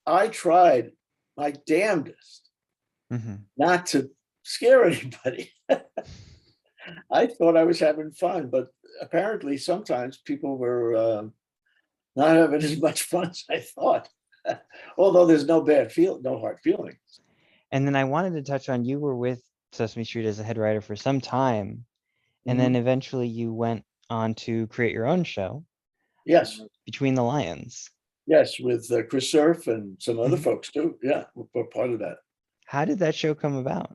I tried my damnedest not to scare anybody. I thought I was having fun, but apparently sometimes people were not having as much fun as I thought. Although there's no hard feelings. And then I wanted to touch on, you were with Sesame Street as a head writer for some time, and then eventually you went on to create your own show. Yes. Between the Lions. Yes, with Chris Surf and some other folks too. Yeah, we're part of that. How did that show come about?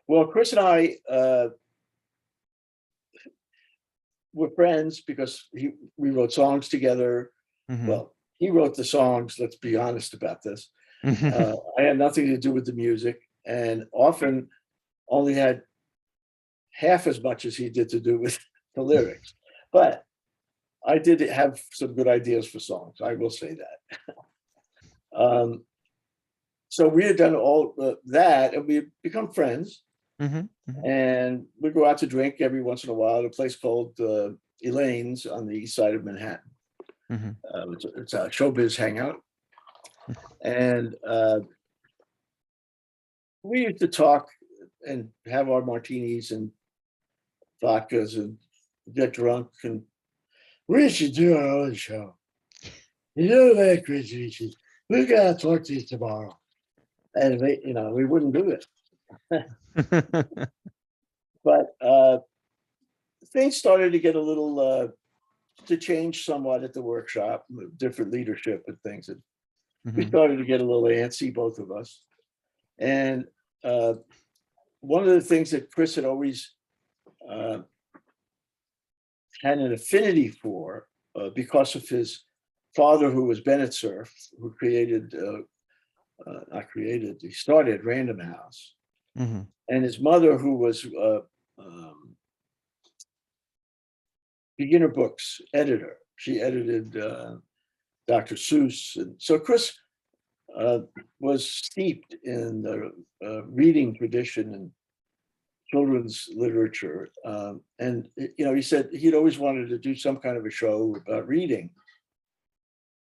Well, Chris and I were friends because we wrote songs together. Well, he wrote the songs, let's be honest about this. I had nothing to do with the music, and often only had half as much as he did to do with the lyrics. But I did have some good ideas for songs, I will say that. So we had done all that, and we had become friends. And we'd go out to drink every once in a while at a place called Elaine's on the east side of Manhattan. It's a showbiz hangout. And we used to talk and have our martinis and vodkas and get drunk, and we should do our own show. You know that, Chris? We gotta talk to you tomorrow. And we wouldn't do it. But things started to get a little to change somewhat at the workshop, different leadership and things. And we started to get a little antsy, both of us. And one of the things that Chris had always had an affinity for, because of his father, who was Bennett Cerf, who he started Random House. And his mother, who was Beginner Books editor she edited Dr. Seuss. And so Chris was steeped in the reading tradition and children's literature. And, he said he'd always wanted to do some kind of a show about reading.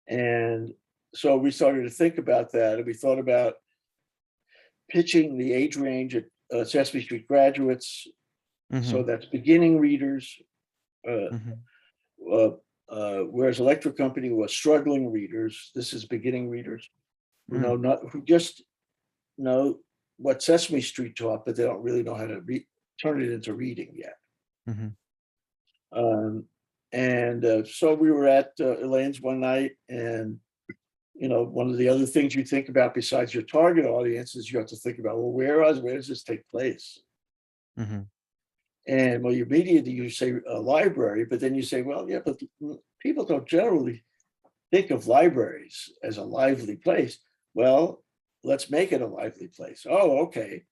And so we started to think about that. And we thought about pitching the age range at Sesame Street graduates. So that's beginning readers, whereas Electric Company was struggling readers. This is beginning readers who just know what Sesame Street taught, but they don't really know how to turn it into reading yet. So we were at Elaine's one night, and one of the other things you think about besides your target audience is you have to think about, well, where does this take place? And well, immediately you say a library, but then you say, well, yeah, but people don't generally think of libraries as a lively place. Well, let's make it a lively place. Oh, okay.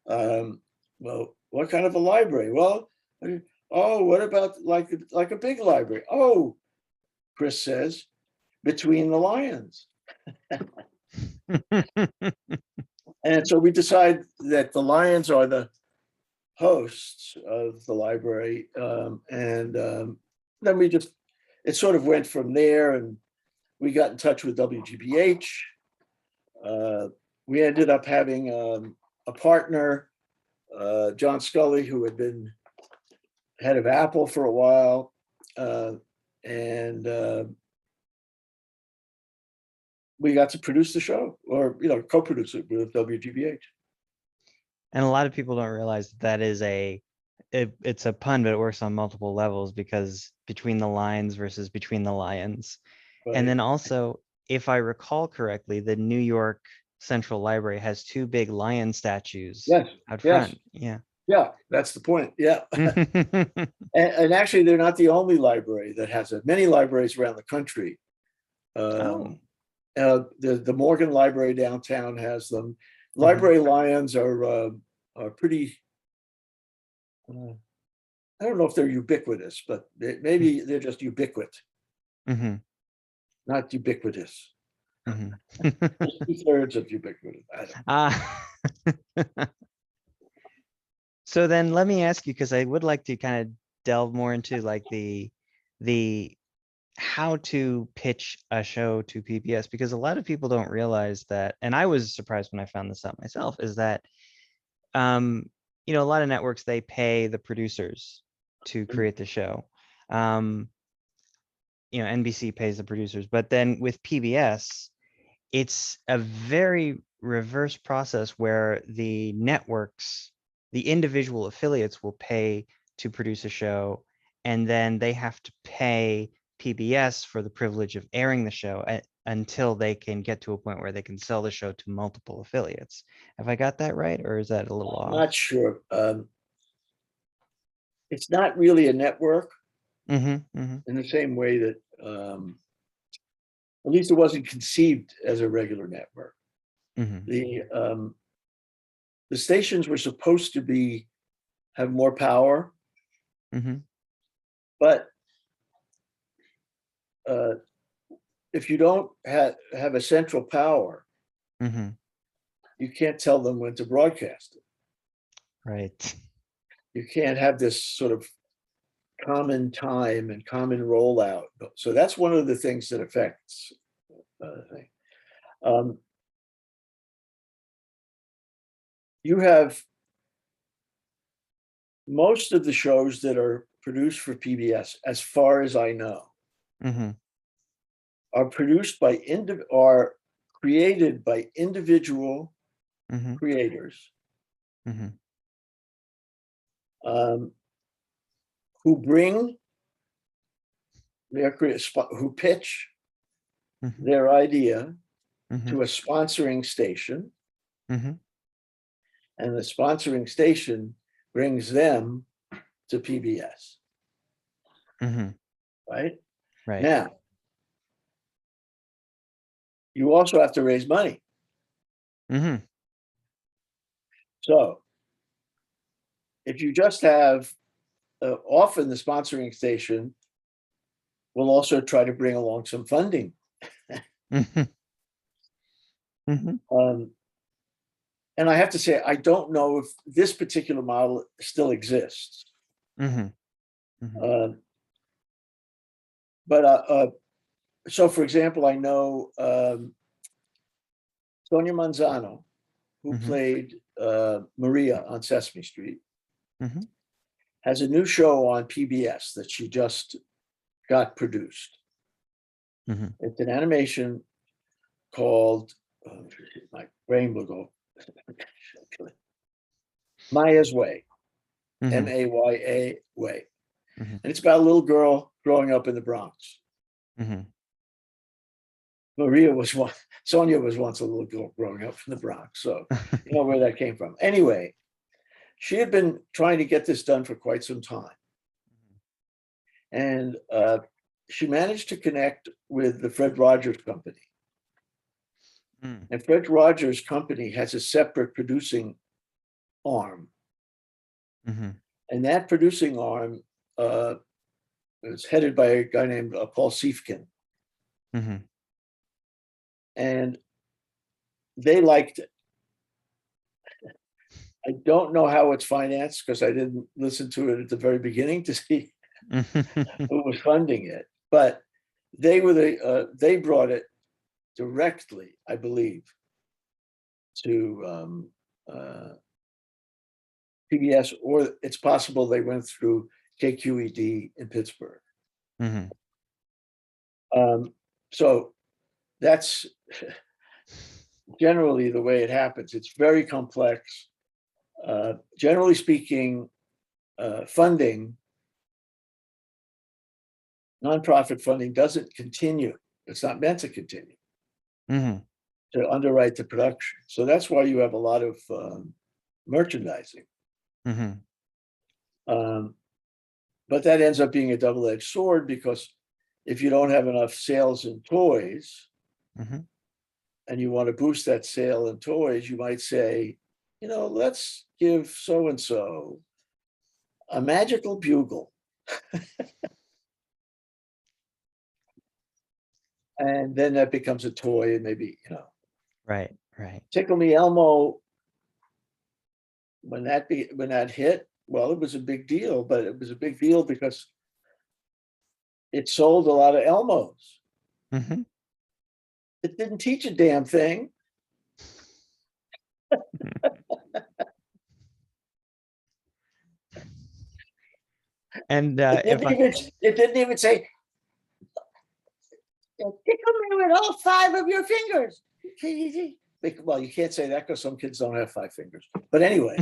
Well, what kind of a library? Well, what about like a big library? Oh, Chris says, between the lions. And so we decide that the lions are the hosts of the library. Then it sort of went from there, and we got in touch with WGBH. We ended up having a partner, John Scully, who had been head of Apple for a while. We got to produce the show, or co-produce it with WGBH. And a lot of people don't realize that is it's a pun, but it works on multiple levels, because between the lines versus between the lions. Right. And then also, if I recall correctly, the New York Central Library has 2 big lion statues out front. Yeah, that's the point. Yeah. and actually, they're not the only library that has it. Many libraries around the country. The Morgan Library downtown has them. Library lions are pretty, I don't know if they're ubiquitous, but maybe they're just ubiquitous, not ubiquitous. 2/3 of ubiquitous. So then let me ask you, because I would like to kind of delve more into like the how to pitch a show to PBS, because a lot of people don't realize that, and I was surprised when I found this out myself, is that a lot of networks, they pay the producers to create the show. NBC pays the producers, but then with PBS, it's a very reverse process where the networks, the individual affiliates, will pay to produce a show, and then they have to pay PBS for the privilege of airing the show until they can get to a point where they can sell the show to multiple affiliates. Have I got that right, or is that a little off? I'm not sure. It's not really a network in the same way that, at least it wasn't conceived as a regular network. The stations were supposed to have more power, but if you don't have a central power, you can't tell them when to broadcast it. Right. You can't have this sort of common time and common rollout. So that's one of the things that affects the thing. You have most of the shows that are produced for PBS, as far as I know, are produced by are created by individual creators who bring who pitch their idea to a sponsoring station, and the sponsoring station brings them to PBS. Right? Now, you also have to raise money. So if you just have, often the sponsoring station we'll also try to bring along some funding. And I have to say, I don't know if this particular model still exists. So, for example, I know Sonia Manzano, who played Maria on Sesame Street, has a new show on PBS that she just got produced. It's an animation called, my brain will go, Maya's Way, M-A-Y-A Way. And it's about a little girl growing up in the Bronx. Sonia was once a little girl growing up in the Bronx, so you know where that came from. Anyway, she had been trying to get this done for quite some time. And she managed to connect with the Fred Rogers Company. And Fred Rogers Company has a separate producing arm. And that producing arm is headed by a guy named Paul Siefkin. And they liked it. I don't know how it's financed because I didn't listen to it at the very beginning to see who was funding it. But they brought it directly, I believe, to PBS, or it's possible they went through KQED in Pittsburgh. So that's generally the way it happens. It's very complex. Generally speaking, funding, nonprofit funding doesn't continue. It's not meant to continue to underwrite the production. So that's why you have a lot of merchandising. But that ends up being a double-edged sword, because if you don't have enough sales in toys and you want to boost that sale in toys, you might say, you know, let's give so-and-so a magical bugle. And then that becomes a toy, and maybe, you know. Right. Tickle Me Elmo, when that hit, well, it was a big deal, but it was a big deal because it sold a lot of Elmos. It didn't teach a damn thing. And it didn't even say, tickle me with all 5 of your fingers. Well, you can't say that because some kids don't have 5 fingers. But anyway.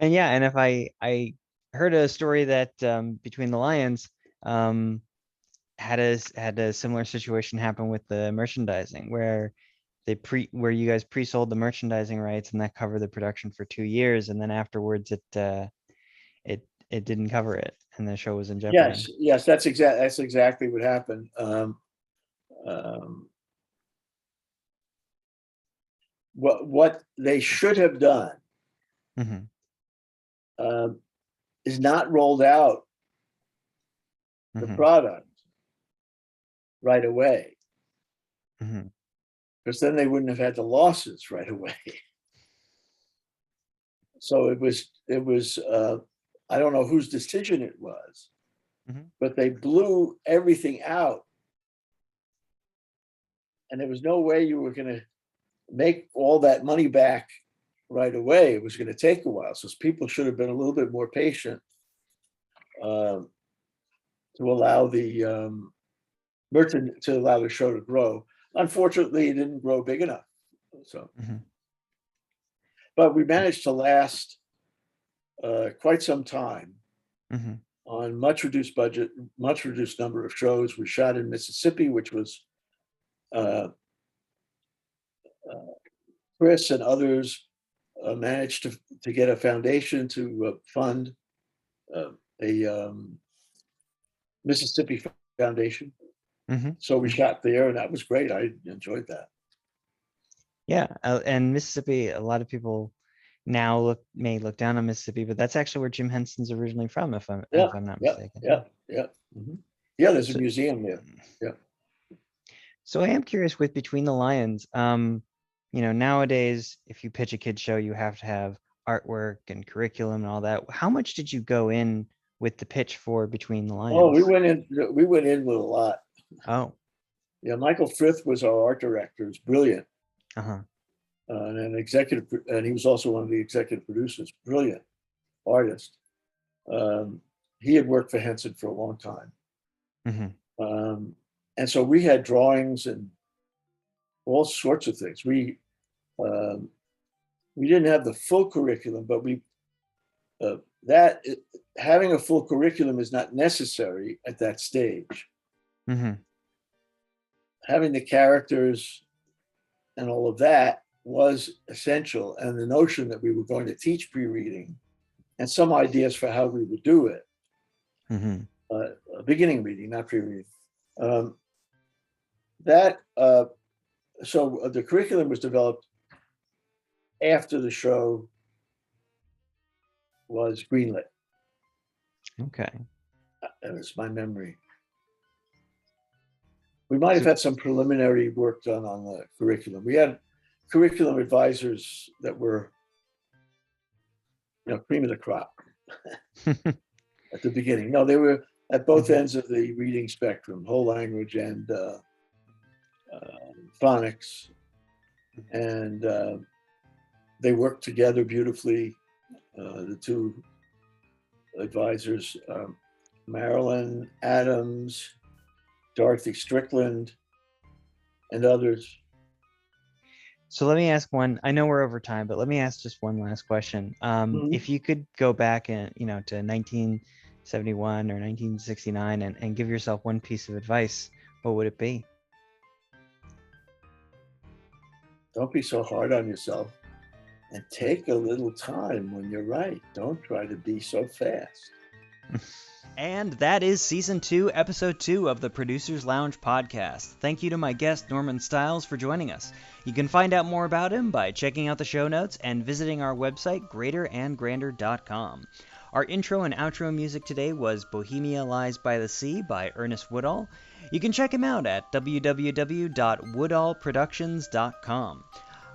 And yeah, and if I heard a story that Between the Lions had a similar situation happen with the merchandising, where you guys pre-sold the merchandising rights, and that covered the production for 2 years, and then afterwards it didn't cover it, and the show was in jeopardy. Yes, that's exactly what happened. What they should have done is not rolled out the product right away, because then they wouldn't have had the losses right away. So it was I don't know whose decision it was, but they blew everything out, and there was no way you were going to make all that money back right away. It was going to take a while. So people should have been a little bit more patient to allow the show to grow. Unfortunately, it didn't grow big enough. So, but we managed to last quite some time on much reduced budget, much reduced number of shows. We shot in Mississippi, which was Chris and others managed to get a foundation to fund a Mississippi Foundation. So we shot there, and that was great. I enjoyed that. Yeah, and Mississippi, a lot of people now may look down on Mississippi, but that's actually where Jim Henson's originally from, if I'm not mistaken. Yeah. Mm-hmm. Yeah, there's a museum there. Yeah. So I am curious with Between the Lions. Nowadays, if you pitch a kid show, you have to have artwork and curriculum and all that. How much did you go in with the pitch for Between the Lions? Oh, we went in with a lot. Oh. Yeah, Michael Frith was our art director. He's brilliant. Uh-huh. And he was also one of the executive producers. Brilliant artist. He had worked for Henson for a long time. Mm-hmm. And so we had drawings and all sorts of things. We didn't have the full curriculum, but having a full curriculum is not necessary at that stage. Mm-hmm. Having the characters and all of that was essential, and the notion that we were going to teach pre-reading and some ideas for how we would do it. Mm-hmm. Beginning reading, not pre-reading. So the curriculum was developed after the show was greenlit. Okay. That was my memory. We might have had some preliminary work done on the curriculum. We had curriculum advisors that were, cream of the crop at the beginning. No, they were at both ends of the reading spectrum, whole language and phonics. And they worked together beautifully. The two advisors, Marilyn Adams, Dorothy Strickland, and others. So let me ask one. I know we're over time, but let me ask just one last question. If you could go back and to 1971 or 1969 and give yourself one piece of advice, what would it be? Don't be so hard on yourself, and take a little time when you're right. Don't try to be so fast. And that is Season 2, Episode 2 of the Producers Lounge podcast. Thank you to my guest, Norman Stiles, for joining us. You can find out more about him by checking out the show notes and visiting our website, greaterandgrander.com. Our intro and outro music today was Bohemia Lies by the Sea by Ernest Woodall. You can check him out at www.woodallproductions.com.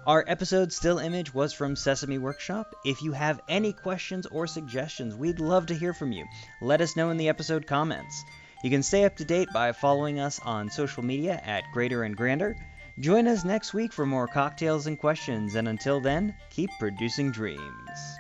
Our episode still image was from Sesame Workshop. If you have any questions or suggestions, we'd love to hear from you. Let us know in the episode comments. You can stay up to date by following us on social media at Greater and Grander. Join us next week for more cocktails and questions, and until then, keep producing dreams.